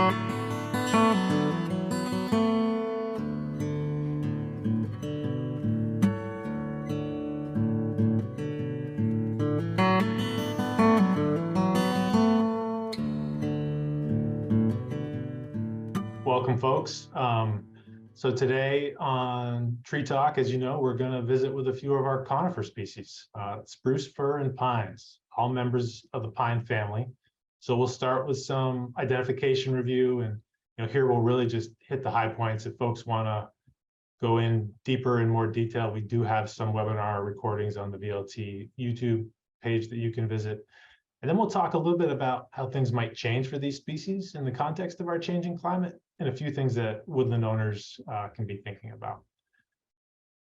Welcome, folks. So today on Tree Talk, as you know, we're going to visit with a few of our conifer species, spruce, fir, and pines, all members of the pine family. So we'll start with some identification review, and here we'll really just hit the high points. If folks want to go in deeper in more detail, we do have some webinar recordings on the VLT YouTube page that you can visit. And then we'll talk a little bit about how things might change for these species in the context of our changing climate, and a few things that woodland owners can be thinking about.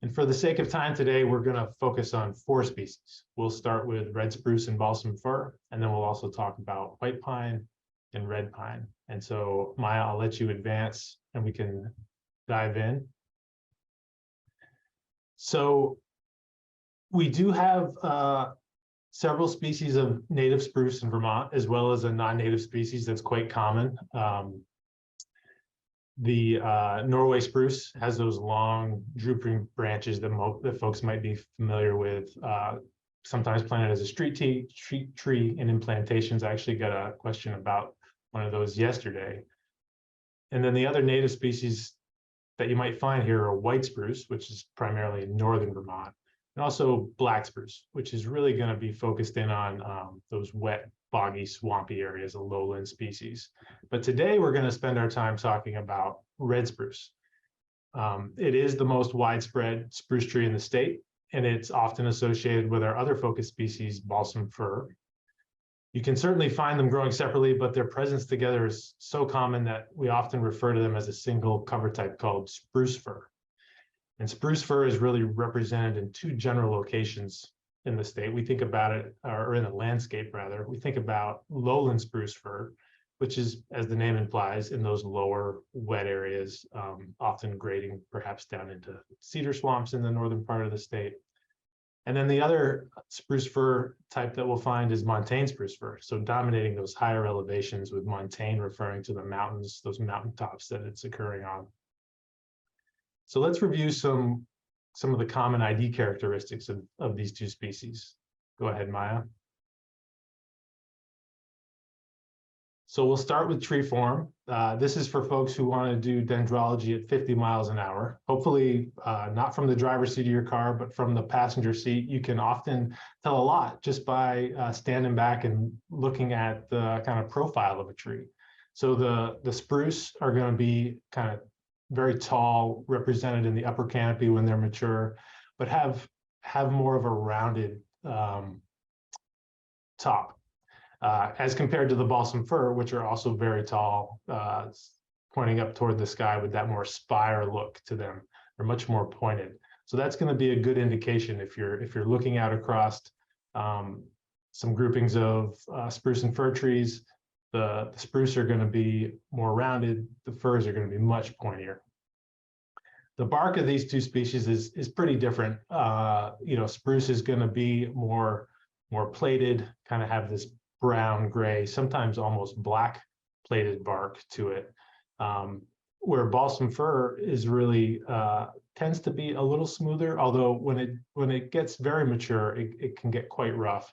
And for the sake of time today, we're going to focus on 4 species. We'll start with red spruce and balsam fir, and then we'll also talk about white pine and red pine. And so, Maya, I'll let you advance and we can dive in. So we do have several species of native spruce in Vermont, as well as a non-native species that's quite common. The Norway spruce has those long drooping branches that folks might be familiar with, sometimes planted as a street tree and in plantations. I actually got a question about one of those yesterday. And then the other native species that you might find here are white spruce, which is primarily in northern Vermont, and also black spruce, which is really going to be focused in on those wet, boggy, swampy areas, a lowland species. But today we're going to spend our time talking about red spruce. It is the most widespread spruce tree in the state, and it's often associated with our other focus species, balsam fir. You can certainly find them growing separately, but their presence together is so common that we often refer to them as a single cover type called spruce fir. And spruce fir is really represented in 2 general locations in the state. We think about it, or in the landscape rather, we think about lowland spruce fir, which is, as the name implies, in those lower wet areas, often grading perhaps down into cedar swamps in the northern part of the state. And then the other spruce fir type that we'll find is montane spruce fir, so dominating those higher elevations, with montane referring to the mountains, those mountaintops that it's occurring on. So let's review some of the common ID characteristics of these 2 species. Go ahead, Maya. So we'll start with tree form. This is for folks who want to do dendrology at 50 miles an hour. Hopefully not from the driver's seat of your car, but from the passenger seat. You can often tell a lot just by standing back and looking at the kind of profile of a tree. So the spruce are going to be kind of very tall, represented in the upper canopy when they're mature, but have more of a rounded top, as compared to the balsam fir, which are also very tall, pointing up toward the sky with that more spire look to them. They're much more pointed. So that's going to be a good indication if you're looking out across some groupings of spruce and fir trees. The spruce are going to be more rounded. The firs are going to be much pointier. The bark of these 2 species is pretty different. Spruce is going to be more plated, kind of have this brown, gray, sometimes almost black plated bark to it. Where balsam fir is really tends to be a little smoother, although when it gets very mature, it can get quite rough.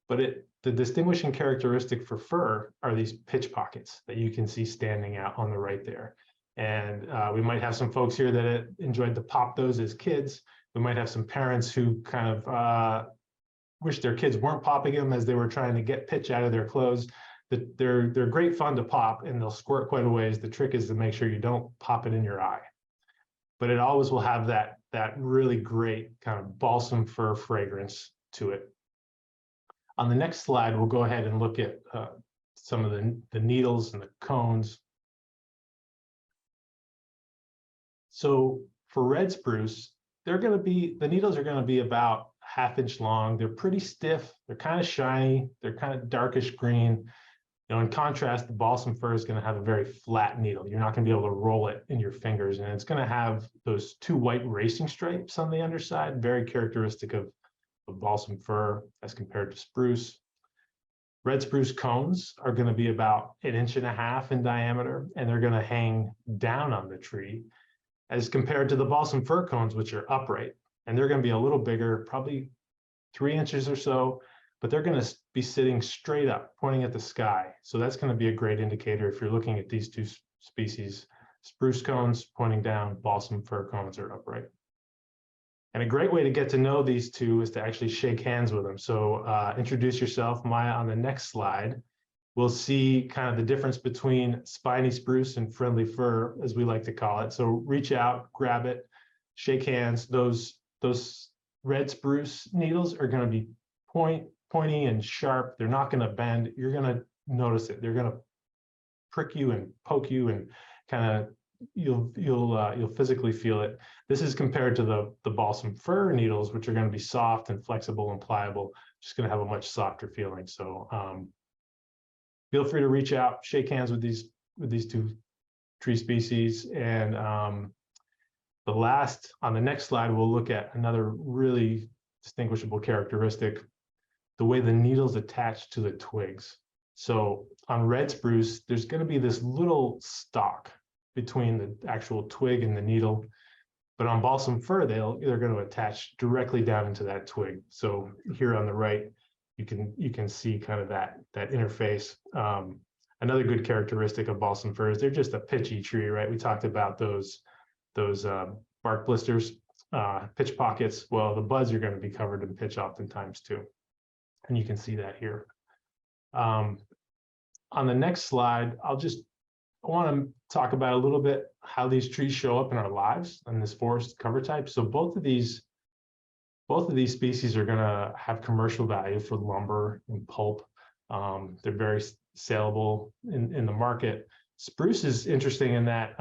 But the distinguishing characteristic for fir are these pitch pockets that you can see standing out on the right there. And we might have some folks here that enjoyed to pop those as kids. We might have some parents who kind of wish their kids weren't popping them as they were trying to get pitch out of their clothes. They're great fun to pop, and they'll squirt quite a ways. The trick is to make sure you don't pop it in your eye. But it always will have that really great kind of balsam fir fragrance to it. On the next slide, we'll go ahead and look at some of the needles and the cones. So for red spruce, the needles are going to be about 1/2 inch long. They're pretty stiff. They're kind of shiny. They're kind of darkish green. In contrast, the balsam fir is going to have a very flat needle. You're not going to be able to roll it in your fingers, and it's going to have those 2 white racing stripes on the underside, very characteristic of balsam fir as compared to spruce. Red spruce cones are going to be about 1.5 inches in diameter, and they're going to hang down on the tree as compared to the balsam fir cones, which are upright. And they're going to be a little bigger, probably 3 inches or so, but they're going to be sitting straight up, pointing at the sky. So that's going to be a great indicator if you're looking at these two species. Spruce cones pointing down, balsam fir cones are upright. And a great way to get to know these two is to actually shake hands with them. So introduce yourself. Maya, on the next slide, we'll see kind of the difference between spiny spruce and friendly fir, as we like to call it. So reach out, grab it, shake hands. Those red spruce needles are going to be pointy and sharp. They're not going to bend. You're going to notice it. They're going to prick you and poke you, and kind of you'll physically feel it. This is compared to the balsam fir needles, which are going to be soft and flexible and pliable, just going to have a much softer feeling. So feel free to reach out, shake hands with these two tree species. And on the next slide, we'll look at another really distinguishable characteristic, the way the needles attach to the twigs. So on red spruce, there's going to be this little stalk between the actual twig and the needle. But on balsam fir, they're going to attach directly down into that twig. So here on the right, you can see kind of that interface. Another good characteristic of balsam fir is they're just a pitchy tree, right? We talked about those bark blisters, pitch pockets. Well, the buds are going to be covered in pitch oftentimes too. And you can see that here. On the next slide, I want to talk about a little bit how these trees show up in our lives and this forest cover type. So both of these species are going to have commercial value for lumber and pulp. They're very saleable in the market. Spruce is interesting in that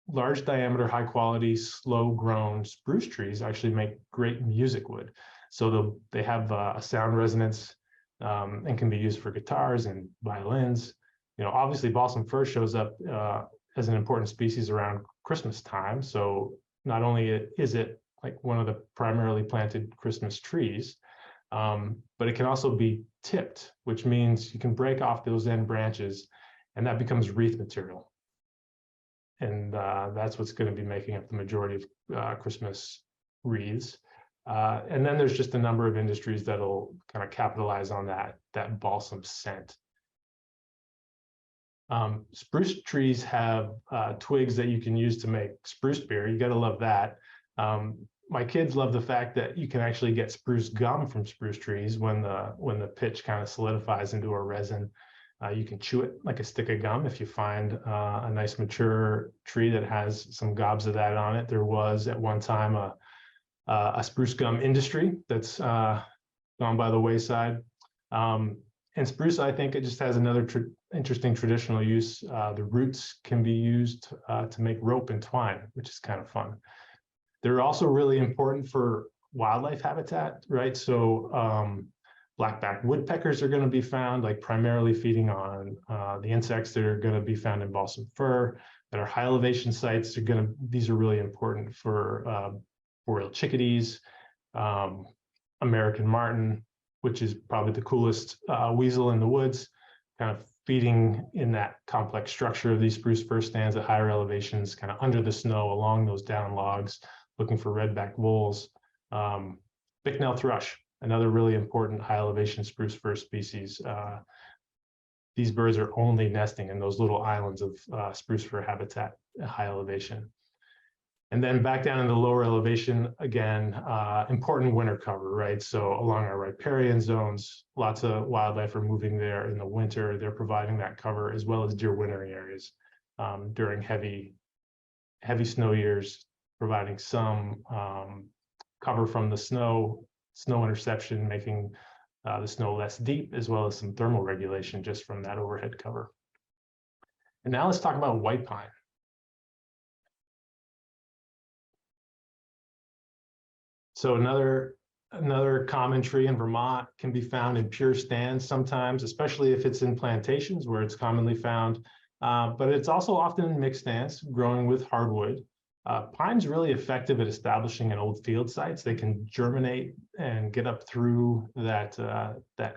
large diameter, high quality, slow grown spruce trees actually make great music wood. So they have a sound resonance and can be used for guitars and violins. You know, obviously balsam fir shows up as an important species around Christmas time. So not only is it like one of the primarily planted Christmas trees, but it can also be tipped, which means you can break off those end branches and that becomes wreath material. And that's what's going to be making up the majority of Christmas wreaths. And then there's just a number of industries that'll kind of capitalize on that balsam scent. Spruce trees have twigs that you can use to make spruce beer. You got to love that. My kids love the fact that you can actually get spruce gum from spruce trees when the pitch kind of solidifies into a resin. You can chew it like a stick of gum if you find a nice mature tree that has some gobs of that on it. There was at one time a spruce gum industry that's gone by the wayside. And spruce, I think, it just has another interesting traditional use. The roots can be used to make rope and twine, which is kind of fun. They're also really important for wildlife habitat, right? So blackback woodpeckers are going to be found, like primarily feeding on the insects that are going to be found in balsam fir. That are high elevation sites. These are really important for boreal chickadees, American martin, which is probably the coolest weasel in the woods, kind of feeding in that complex structure of these spruce fir stands at higher elevations, kind of under the snow along those down logs, looking for redback voles. Bicknell thrush, another really important high elevation spruce fir species. These birds are only nesting in those little islands of spruce fir habitat at high elevation. And then back down in the lower elevation, again, important winter cover, right? So along our riparian zones, lots of wildlife are moving there in the winter. They're providing that cover, as well as deer wintering areas during heavy snow years, providing some cover from the snow interception, making the snow less deep, as well as some thermal regulation just from that overhead cover. And now let's talk about white pine. So another common tree in Vermont can be found in pure stands sometimes, especially if it's in plantations where it's commonly found, but it's also often in mixed stands growing with hardwood. Pine's really effective at establishing in old field sites. They can germinate and get up through that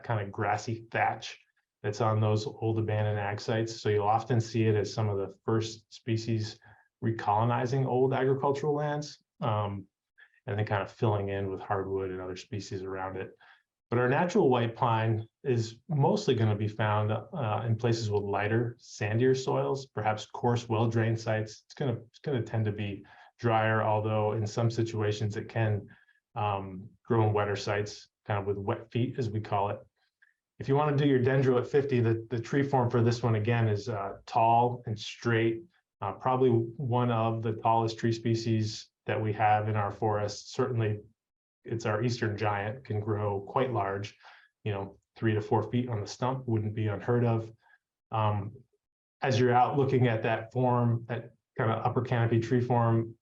kind of grassy thatch that's on those old abandoned ag sites. So you'll often see it as some of the first species recolonizing old agricultural lands, and then kind of filling in with hardwood and other species around it. But our natural white pine is mostly going to be found in places with lighter, sandier soils, perhaps coarse, well-drained sites. It's going to tend to be drier, although in some situations it can grow in wetter sites, kind of with wet feet, as we call it. If you want to do your dendro at 50, the tree form for this one, again, is tall and straight, probably one of the tallest tree species that we have in our forests. Certainly, it's our eastern giant, can grow quite large, 3 to 4 feet on the stump, wouldn't be unheard of. As you're out looking at that form, that kind of upper canopy tree form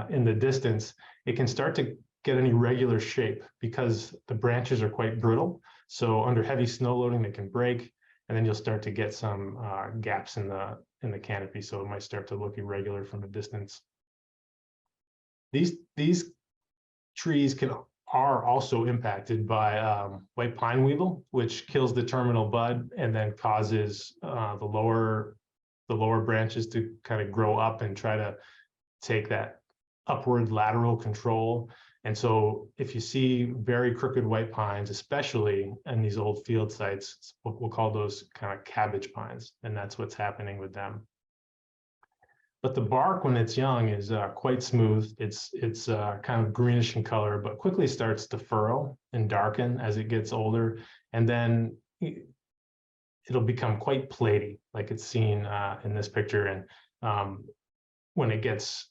in the distance, it can start to get an irregular shape because the branches are quite brittle. So under heavy snow loading, they can break, and then you'll start to get some gaps in the canopy. So it might start to look irregular from a distance. These trees are also impacted by white pine weevil, which kills the terminal bud and then causes the lower branches to kind of grow up and try to take that upward lateral control. And so if you see very crooked white pines, especially in these old field sites, we'll call those kind of cabbage pines, and that's what's happening with them. But the bark, when it's young, is quite smooth. It's kind of greenish in color, but quickly starts to furrow and darken as it gets older, and then it'll become quite platy, like it's seen in this picture. And when it gets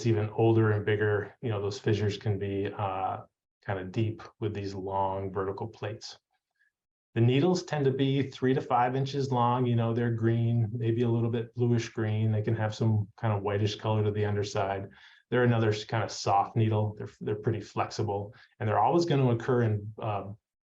even older and bigger, those fissures can be kind of deep with these long vertical plates. The needles tend to be 3 to 5 inches long. They're green, maybe a little bit bluish green. They can have some kind of whitish color to the underside. They're another kind of soft needle. They're pretty flexible, and they're always going to occur in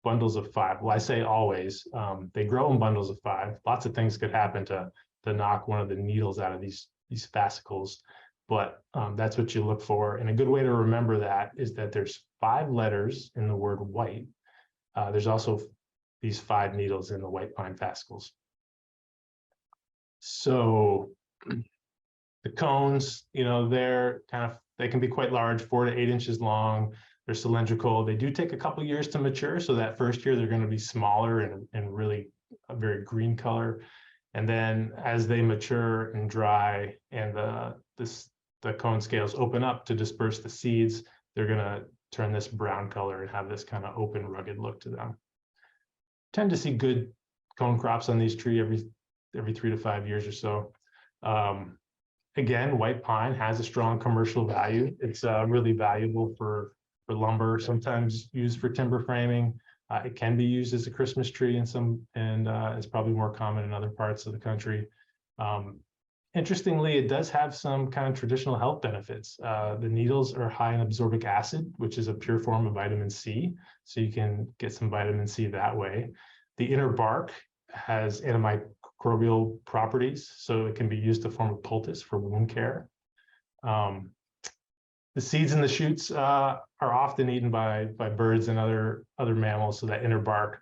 bundles of 5. Well, I say always. They grow in bundles of 5. Lots of things could happen to knock one of the needles out of these fascicles, but that's what you look for. And a good way to remember that is that there's 5 letters in the word white. There's also these 5 needles in the white pine fascicles. So the cones, they can be quite large, 4 to 8 inches long. They're cylindrical. They do take a couple years to mature. So that first year, they're going to be smaller and really a very green color. And then as they mature and dry and the cone scales open up to disperse the seeds, they're going to turn this brown color and have this kind of open, rugged look to them. Tend to see good cone crops on these trees every 3 to 5 years or so. Again, white pine has a strong commercial value. It's really valuable for lumber, sometimes used for timber framing. It can be used as a Christmas tree and it's probably more common in other parts of the country. Interestingly, it does have some kind of traditional health benefits. The needles are high in absorbic acid, which is a pure form of vitamin C. So you can get some vitamin C that way. The inner bark has antimicrobial properties, so it can be used to form a poultice for wound care. The seeds and the shoots are often eaten by birds and other mammals, so that inner bark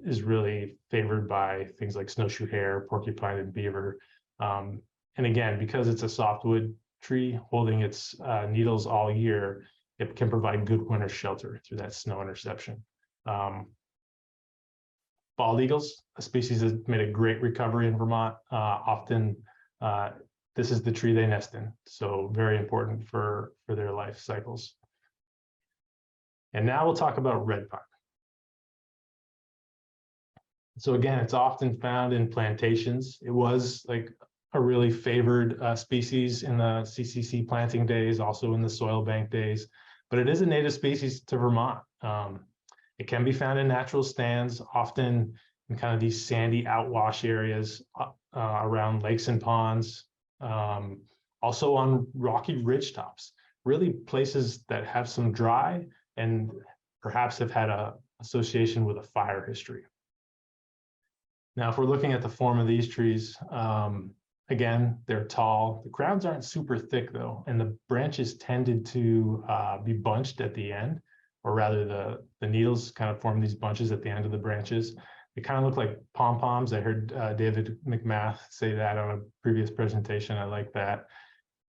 is really favored by things like snowshoe hare, porcupine, and beaver. And again, because it's a softwood tree holding its needles all year, it can provide good winter shelter through that snow interception. Bald eagles, a species that made a great recovery in Vermont. Often, this is the tree they nest in, so very important for their life cycles. And now we'll talk about red pine. So again, it's often found in plantations. It was like a really favored species in the CCC planting days, also in the soil bank days, but it is a native species to Vermont. It can be found in natural stands, often in kind of these sandy outwash areas around lakes and ponds, also on rocky ridge tops, really places that have some dry and perhaps have had an association with a fire history. Now, if we're looking at the form of these trees, Again, they're tall. The crowns aren't super thick though, and the branches tended to be bunched at the end, or rather the needles kind of form these bunches at the end of the branches. They kind of look like pom-poms. I heard David McMath say that on a previous presentation. I like that.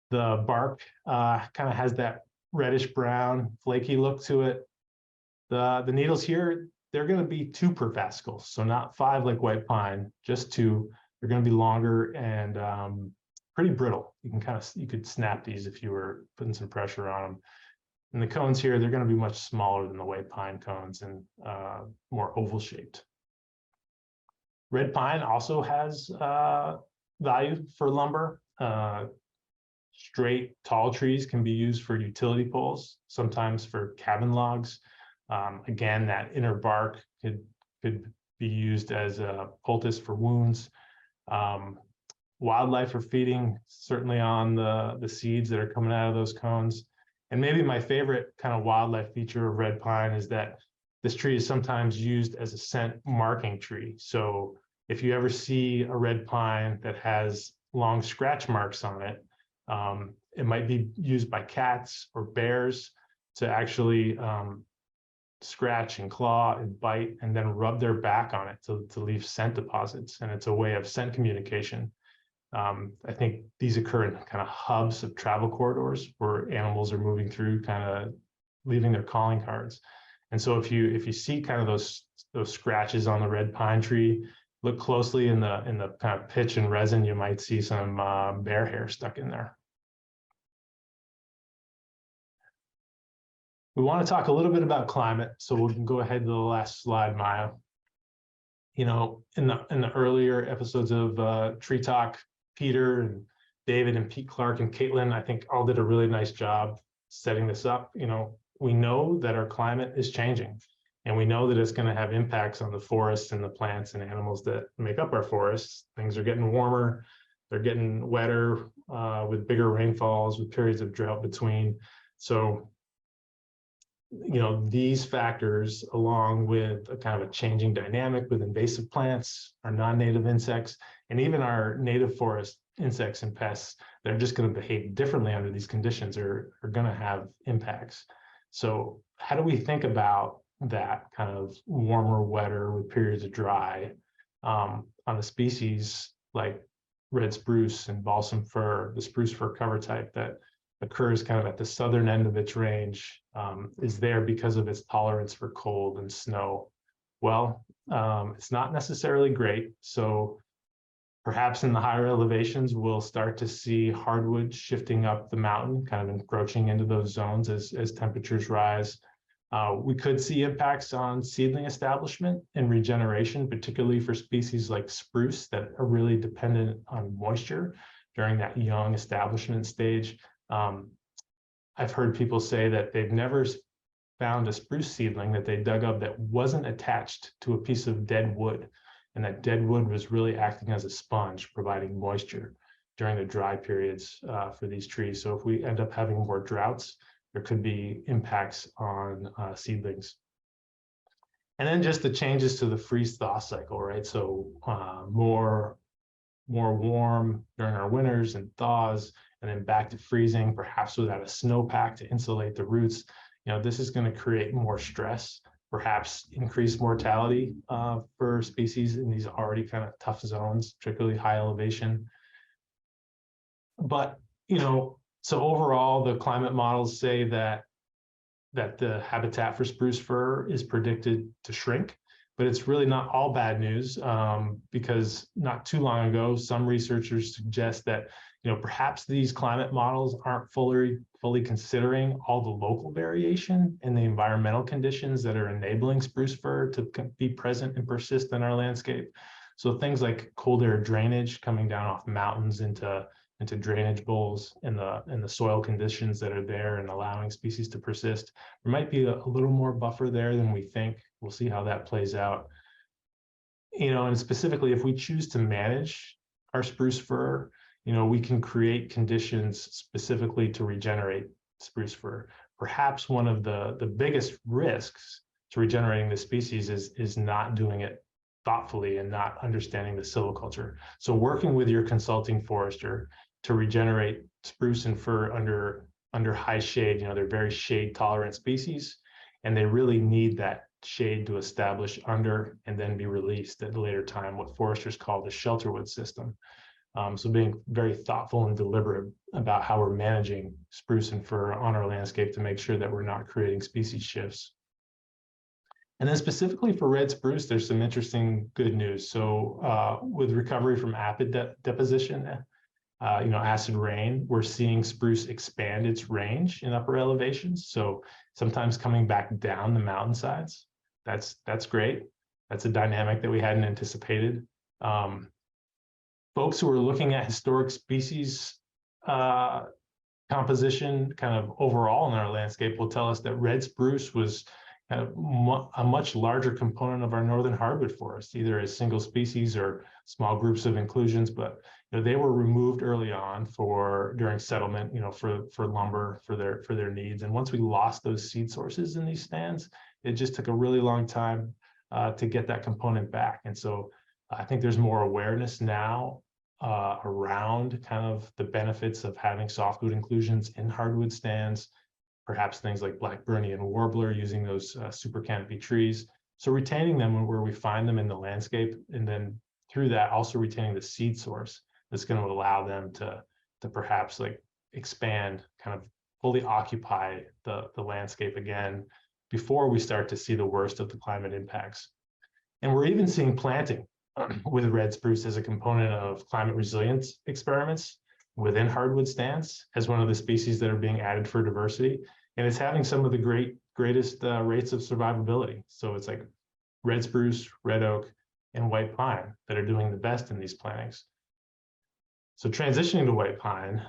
The bark kind of has that reddish brown, flaky look to it. The needles here, they're going to be 2 per fascicle, so not 5 like white pine, just 2. They're going to be longer and pretty brittle. You could snap these if you were putting some pressure on them. And the cones here, they're going to be much smaller than the white pine cones and more oval shaped. Red pine also has value for lumber. Straight tall trees can be used for utility poles, sometimes for cabin logs. Again, that inner bark could be used as a poultice for wounds. Wildlife are feeding certainly on the seeds that are coming out of those cones. And maybe my favorite kind of wildlife feature of red pine is that this tree is sometimes used as a scent marking tree. So if you ever see a red pine that has long scratch marks on it, it might be used by cats or bears to actually scratch and claw and bite and then rub their back on it to leave scent deposits. And it's a way of scent communication. I think these occur in kind of hubs of travel corridors where animals are moving through, kind of leaving their calling cards. And so if you see kind of those scratches on the red pine tree, look closely in the kind of pitch and resin, you might see some bear hair stuck in there. We want to talk a little bit about climate, so we can go ahead to the last slide, Maya. You know, in the earlier episodes of Tree Talk, Peter and David and Pete Clark and Caitlin, I think all did a really nice job setting this up. You know, we know that our climate is changing, and we know that it's going to have impacts on the forests and the plants and animals that make up our forests. Things are getting warmer, they're getting wetter with bigger rainfalls, with periods of drought between. So, you know, these factors, along with a kind of a changing dynamic with invasive plants, our non-native insects, and even our native forest insects and pests, they're just going to behave differently under these conditions, are going to have impacts. So how do we think about that kind of warmer, wetter with periods of dry on a species like red spruce and balsam fir, the spruce fir cover type that occurs kind of at the southern end of its range, is there because of its tolerance for cold and snow? Well, it's not necessarily great. So perhaps in the higher elevations, we'll start to see hardwoods shifting up the mountain, kind of encroaching into those zones as temperatures rise. We could see impacts on seedling establishment and regeneration, particularly for species like spruce that are really dependent on moisture during that young establishment stage. I've heard people say that they've never found a spruce seedling that they dug up that wasn't attached to a piece of dead wood, and that dead wood was really acting as a sponge, providing moisture during the dry periods for these trees. So if we end up having more droughts, there could be impacts on seedlings. And then just the changes to the freeze-thaw cycle, right? So more warm during our winters and thaws, and then back to freezing, perhaps without a snowpack to insulate the roots. You know, this is going to create more stress, perhaps increased mortality for species in these already kind of tough zones, particularly high elevation. But, you know, so overall, the climate models say that the habitat for spruce fir is predicted to shrink, but it's really not all bad news, because not too long ago, some researchers suggest that, you know, perhaps these climate models aren't fully considering all the local variation and the environmental conditions that are enabling spruce fir to be present and persist in our landscape. So things like cold air drainage coming down off mountains into drainage bowls and the soil conditions that are there and allowing species to persist. There might be a little more buffer there than we think. We'll see how that plays out. You know, and specifically, if we choose to manage our spruce fir, you know, we can create conditions specifically to regenerate spruce fir. Perhaps one of the biggest risks to regenerating this species is not doing it thoughtfully and not understanding the silviculture. So working with your consulting forester to regenerate spruce and fir under high shade, they're very shade tolerant species, and they really need that shade to establish under and then be released at a later time, what foresters call the shelterwood system. So being very thoughtful and deliberate about how we're managing spruce and fir on our landscape to make sure that we're not creating species shifts. And then specifically for red spruce, there's some interesting good news. So with recovery from acid deposition, acid rain, we're seeing spruce expand its range in upper elevations. So sometimes coming back down the mountainsides. That's great. That's a dynamic that we hadn't anticipated. Folks who are looking at historic species composition kind of overall in our landscape will tell us that red spruce was kind of a much larger component of our northern hardwood forest, either as single species or small groups of inclusions. But they were removed early on during settlement, for lumber for their needs. And once we lost those seed sources in these stands, it just took a really long time to get that component back. And so I think there's more awareness now around kind of the benefits of having softwood inclusions in hardwood stands, perhaps things like blackburnian and warbler, using those super canopy trees. So retaining them where we find them in the landscape, and then through that also retaining the seed source that's going to allow them to perhaps like expand, kind of fully occupy the landscape again before we start to see the worst of the climate impacts. And we're even seeing planting with red spruce as a component of climate resilience experiments within hardwood stands as one of the species that are being added for diversity. And it's having some of the greatest rates of survivability. So it's like red spruce, red oak, and white pine that are doing the best in these plantings. So transitioning to white pine,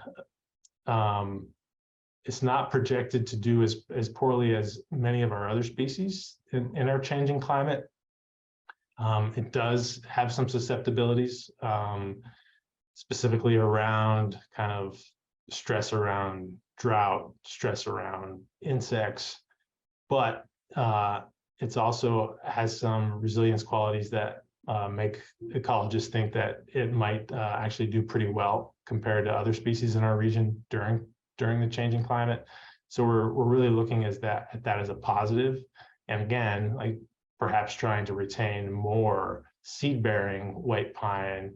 it's not projected to do as poorly as many of our other species in our changing climate. It does have some susceptibilities, specifically around kind of stress around drought, stress around insects, but it's also has some resilience qualities that make ecologists think that it might actually do pretty well compared to other species in our region during the changing climate. So we're really looking at that as a positive. And again, like perhaps trying to retain more seed-bearing white pine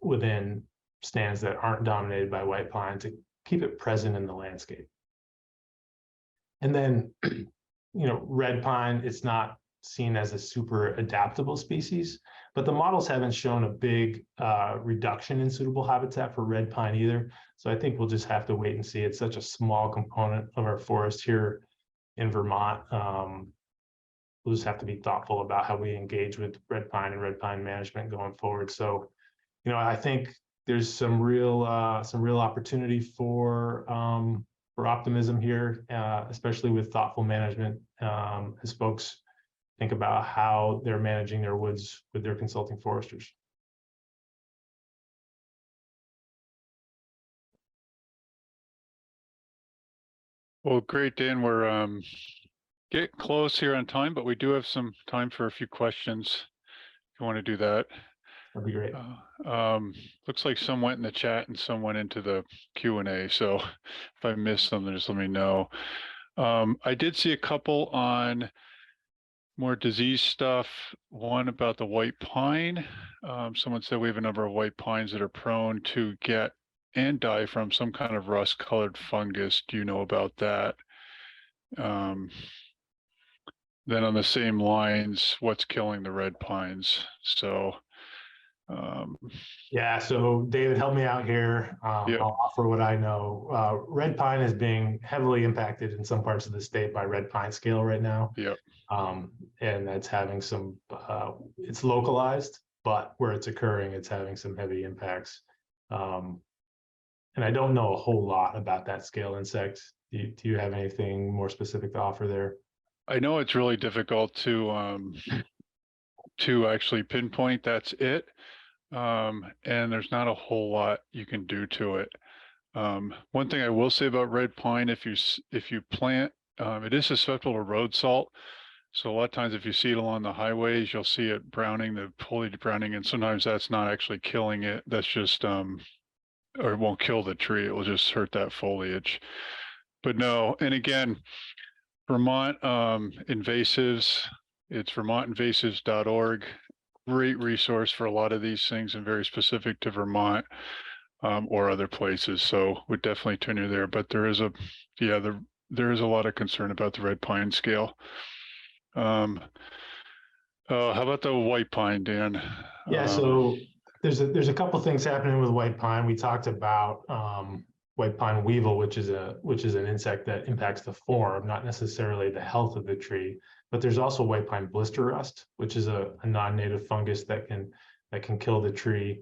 within stands that aren't dominated by white pine to keep it present in the landscape. And then, red pine, it's not seen as a super adaptable species, but the models haven't shown a big reduction in suitable habitat for red pine either. So I think we'll just have to wait and see. It's such a small component of our forest here in Vermont. We'll just have to be thoughtful about how we engage with red pine and red pine management going forward. So, I think there's some real opportunity for optimism here, especially with thoughtful management, as folks think about how they're managing their woods with their consulting foresters. Well, great, Dan. We're getting close here on time, but we do have some time for a few questions if you want to do that. That'd be great. Looks like some went in the chat and some went into the Q&A. So if I missed something, just let me know. I did see a couple on more disease stuff. One about the white pine. Someone said we have a number of white pines that are prone to get and die from some kind of rust-colored fungus. Do you know about that? Then on the same lines, what's killing the red pines? So yeah, so David, help me out here. Yep. I'll offer what I know. Red pine is being heavily impacted in some parts of the state by red pine scale right now. Yep. And that's having some, it's localized, but where it's occurring, it's having some heavy impacts. And I don't know a whole lot about that scale insect. Do you have anything more specific to offer there? I know it's really difficult to actually pinpoint that's it. And there's not a whole lot you can do to it. One thing I will say about red pine, if you plant, it is susceptible to road salt. So a lot of times if you see it along the highways, you'll see it browning, the foliage browning, and sometimes that's not actually killing it. That's just, or it won't kill the tree. It will just hurt that foliage. But no, and again, Vermont invasives, it's vermontinvasives.org. Great resource for a lot of these things and very specific to Vermont or other places. So would definitely turn you there. But there is a, yeah, there is a lot of concern about the red pine scale. How about the white pine, Dan? Yeah, so there's a couple things happening with white pine. We talked about white pine weevil, which is an insect that impacts the form, not necessarily the health of the tree. But there's also white pine blister rust, which is a non-native fungus that can kill the tree.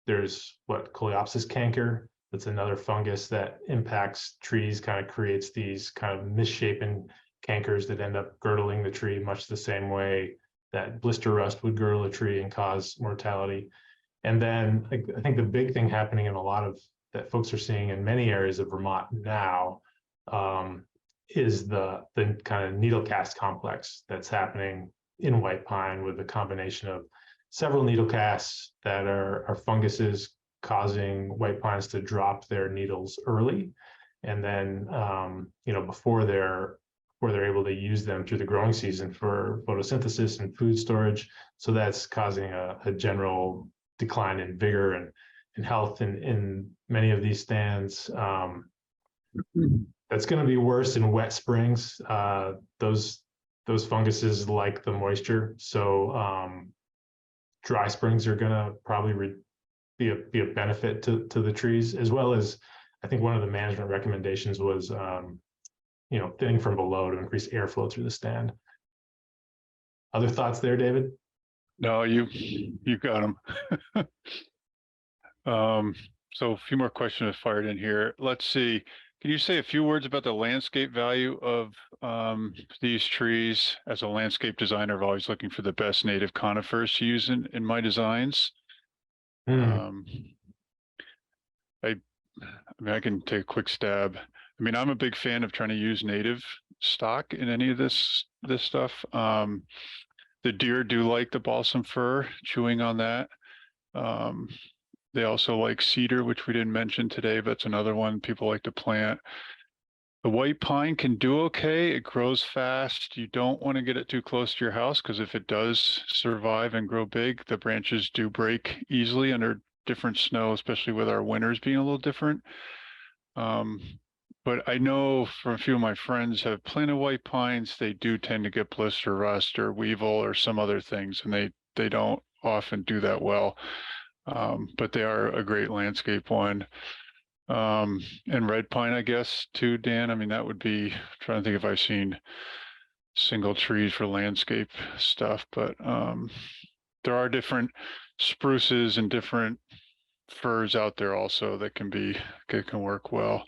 There's coleopsis canker. That's another fungus that impacts trees, kind of creates these kind of misshapen cankers that end up girdling the tree, much the same way that blister rust would girdle a tree and cause mortality. And then I think the big thing happening in a lot of that folks are seeing in many areas of Vermont now is the kind of needle cast complex that's happening in white pine with a combination of several needle casts that are funguses causing white pines to drop their needles early. And then, before they're able to use them through the growing season for photosynthesis and food storage. So that's causing a general decline in vigor and health in many of these stands. That's going to be worse in wet springs. Those funguses like the moisture. So dry springs are going to probably be a benefit to the trees, as well as I think one of the management recommendations was thinning from below to increase airflow through the stand. Other thoughts there, David? No, you got them. So a few more questions fired in here. Let's see. Can you say a few words about the landscape value of these trees? As a landscape designer, I'm always looking for the best native conifers to use in my designs. I mean, I can take a quick stab. I mean, I'm a big fan of trying to use native stock in any of this stuff. The deer do like the balsam fir, chewing on that. They also like cedar, which we didn't mention today, but it's another one people like to plant. The white pine can do okay. It grows fast. You don't want to get it too close to your house because if it does survive and grow big, the branches do break easily under different snow, especially with our winters being a little different. But I know from a few of my friends have planted white pines, they do tend to get blister rust or weevil or some other things, and they don't often do that well. But they are a great landscape one. And red pine, I guess, too, Dan. I mean, that would be, trying to think if I've seen single trees for landscape stuff, but there are different spruces and different firs out there also that can work well.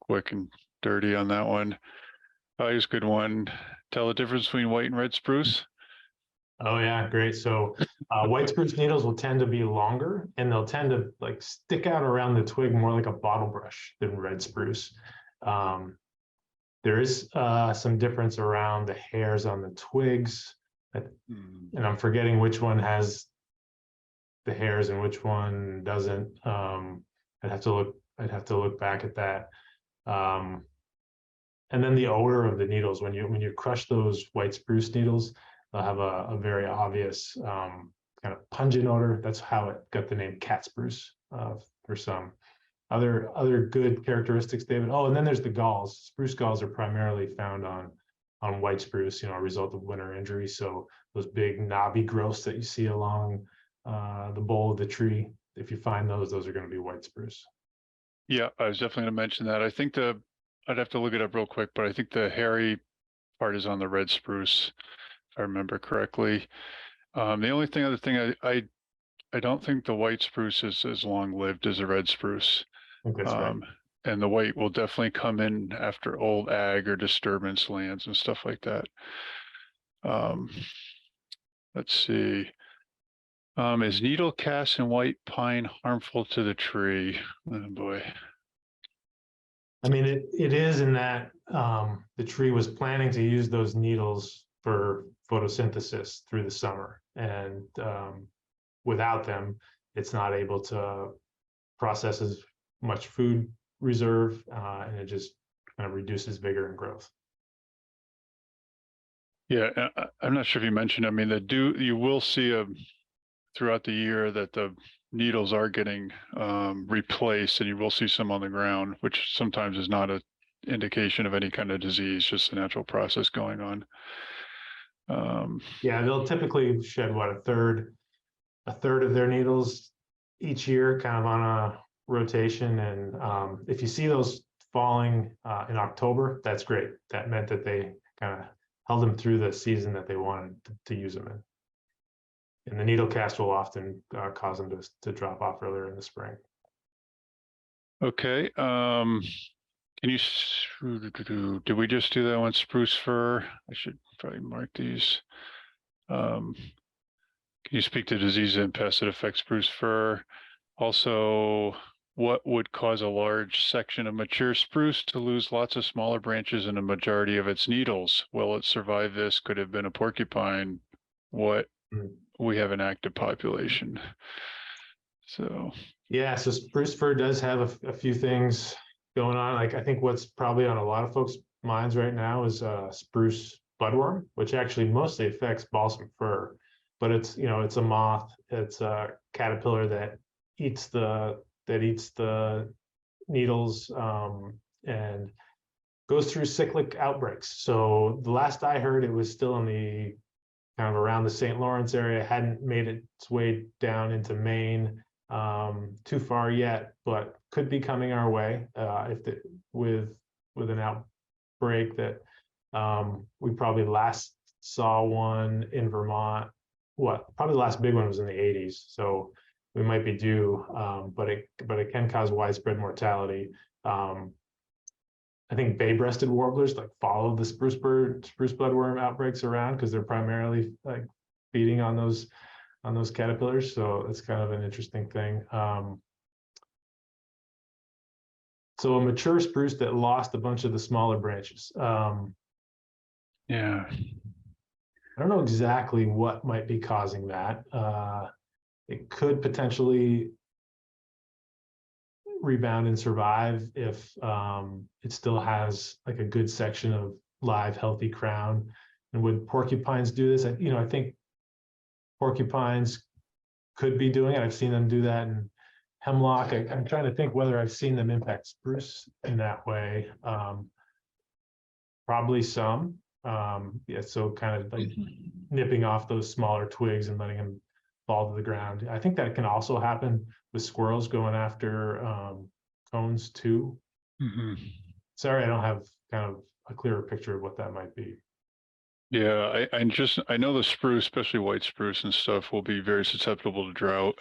Quick and dirty on that one. Here's a good one. Tell the difference between white and red spruce. Oh yeah, great. So white spruce needles will tend to be longer and they'll tend to stick out around the twig more like a bottle brush than red spruce. There is some difference around the hairs on the twigs, and I'm forgetting which one has the hairs and which one doesn't. I'd have to look back at that. And then the odor of the needles, when you crush those white spruce needles, they'll have a very obvious kind of pungent odor. That's how it got the name cat spruce for some. Other good characteristics, David. Oh, and then there's the galls. Spruce galls are primarily found on white spruce, a result of winter injury. So those big knobby growths that you see along the bole of the tree, if you find those are going to be white spruce. Yeah, I was definitely going to mention that. I think I'd have to look it up real quick, but I think the hairy part is on the red spruce, if I remember correctly. The only other thing I don't think the white spruce is as long lived as a red spruce. I think that's right. And the white will definitely come in after old ag or disturbance lands and stuff like that. Let's see. Is needle cast in white pine harmful to the tree? Oh boy. I mean, it is in that the tree was planning to use those needles for photosynthesis through the summer, and without them, it's not able to process as much food reserve, and it just kind of reduces vigor and growth. Yeah, I'm not sure if you mentioned, I mean, you will see throughout the year that the needles are getting replaced, and you will see some on the ground, which sometimes is not an indication of any kind of disease, just a natural process going on. Yeah, they'll typically shed what, a third of their needles each year, kind of on a rotation. And if you see those falling in October, that's great. That meant that they kind of held them through the season that they wanted to use them in. And the needle cast will often cause them to drop off earlier in the spring. Okay. Can you, did we just do that one? Spruce fir? I should probably mark these. Can you speak to disease and pests that affect spruce fir? Also, what would cause a large section of mature spruce to lose lots of smaller branches and a majority of its needles? Will it survive this? Could it have been a porcupine? What? We have an active population. So yeah, so spruce fir does have a few things going on. Like I think what's probably on a lot of folks' minds right now is spruce budworm, which actually mostly affects balsam fir, but it's it's a moth, it's a caterpillar that eats the needles, and goes through cyclic outbreaks. So the last I heard, it was still in the kind of around the St. Lawrence area, hadn't made its way down into Maine too far yet, but could be coming our way with an outbreak that we probably last saw one in Vermont. Probably the last big one was in the 80s. So we might be due, but it can cause widespread mortality. I think bay-breasted warblers like follow the spruce bloodworm outbreaks around because they're primarily like feeding on those caterpillars. So it's kind of an interesting thing. So a mature spruce that lost a bunch of the smaller branches. yeah, I don't know exactly what might be causing that. It could potentially rebound and survive if it still has like a good section of live, healthy crown. And would porcupines do this? I think porcupines could be doing it. I've seen them do that in hemlock. I'm trying to think whether I've seen them impact spruce in that way. Probably some. Yeah, so kind of like nipping off those smaller twigs and letting them fall to the ground. I think that can also happen with squirrels going after cones too. Sorry, I don't have kind of a clearer picture of what that might be. Yeah, I know the spruce, especially white spruce and stuff, will be very susceptible to drought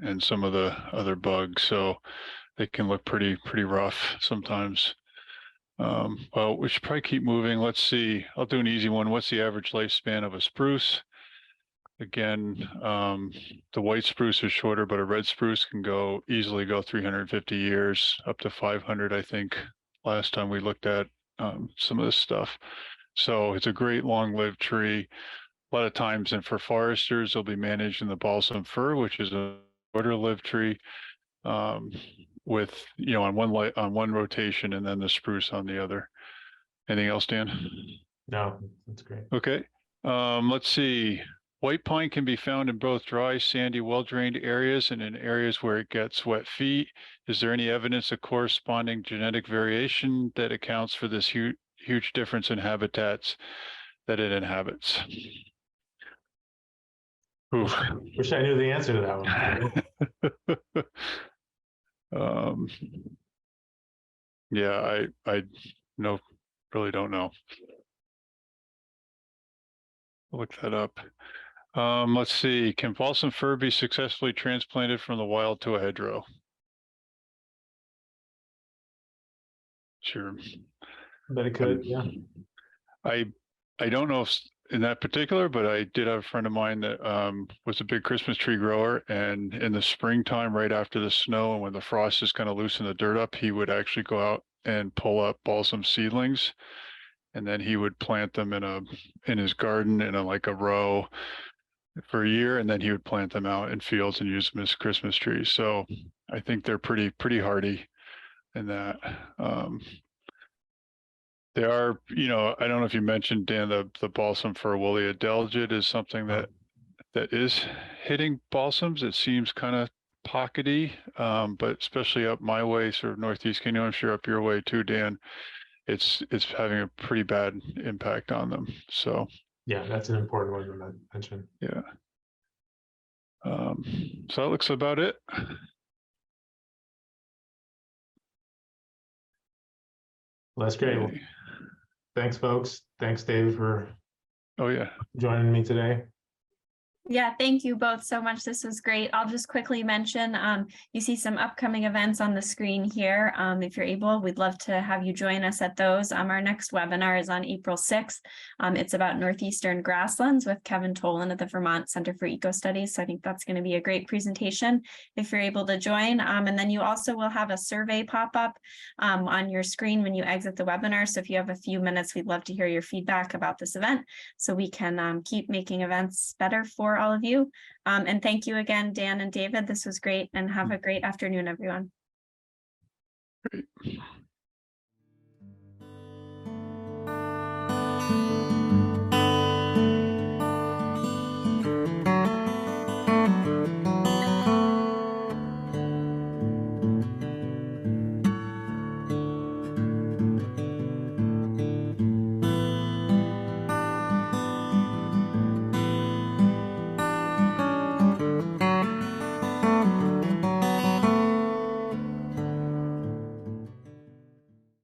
and some of the other bugs, so they can look pretty rough sometimes. Well, we should probably keep moving. Let's see. I'll do an easy one. What's the average lifespan of a spruce? Again, the white spruce is shorter, but a red spruce can easily go 350 years, up to 500, I think, last time we looked at some of this stuff. So it's a great long-lived tree. A lot of times, and for foresters, they'll be managed in the balsam fir, which is a shorter-lived tree, with on one rotation, and then the spruce on the other. Anything else, Dan? No, that's great. Okay. Let's see. White pine can be found in both dry, sandy, well-drained areas and in areas where it gets wet feet. Is there any evidence of corresponding genetic variation that accounts for this huge difference in habitats that it inhabits? Oof. Wish I knew the answer to that one. Yeah, I really don't know. Look that up. Let's see. Can balsam fir be successfully transplanted from the wild to a hedgerow? Sure. But it could, yeah. I don't know if in that particular, but I did have a friend of mine that was a big Christmas tree grower, and in the springtime, right after the snow and when the frost is kind of loosen the dirt up, he would actually go out and pull up balsam seedlings. And then he would plant them in his garden in like a row for a year, and then he would plant them out in fields and use them as Christmas trees. So I think they're pretty hardy in that. They are, I don't know if you mentioned, Dan, the balsam furwoolia delgid is something that is hitting balsams. It seems kind of pockety, but especially up my way, sort of northeast Kentucky, I'm sure up your way too, Dan, it's having a pretty bad impact on them. So yeah, that's an important one to mention. yeah. So that looks about it. Well, that's great. Well, Okay. thanks, folks. Thanks, David, for Oh yeah. joining me today. Yeah, thank you both so much. This was great. I'll just quickly mention, you see some upcoming events on the screen here. If you're able, we'd love to have you join us at those. Our next webinar is on April 6th. It's about northeastern grasslands with Kevin Tolan at the Vermont Center for Eco Studies. So I think that's going to be a great presentation if you're able to join. And then you also will have a survey pop up on your screen when you exit the webinar. So if you have a few minutes, we'd love to hear your feedback about this event so we can keep making events better for all of you. And thank you again, Dan and David. This was great, and have a great afternoon, everyone. Great.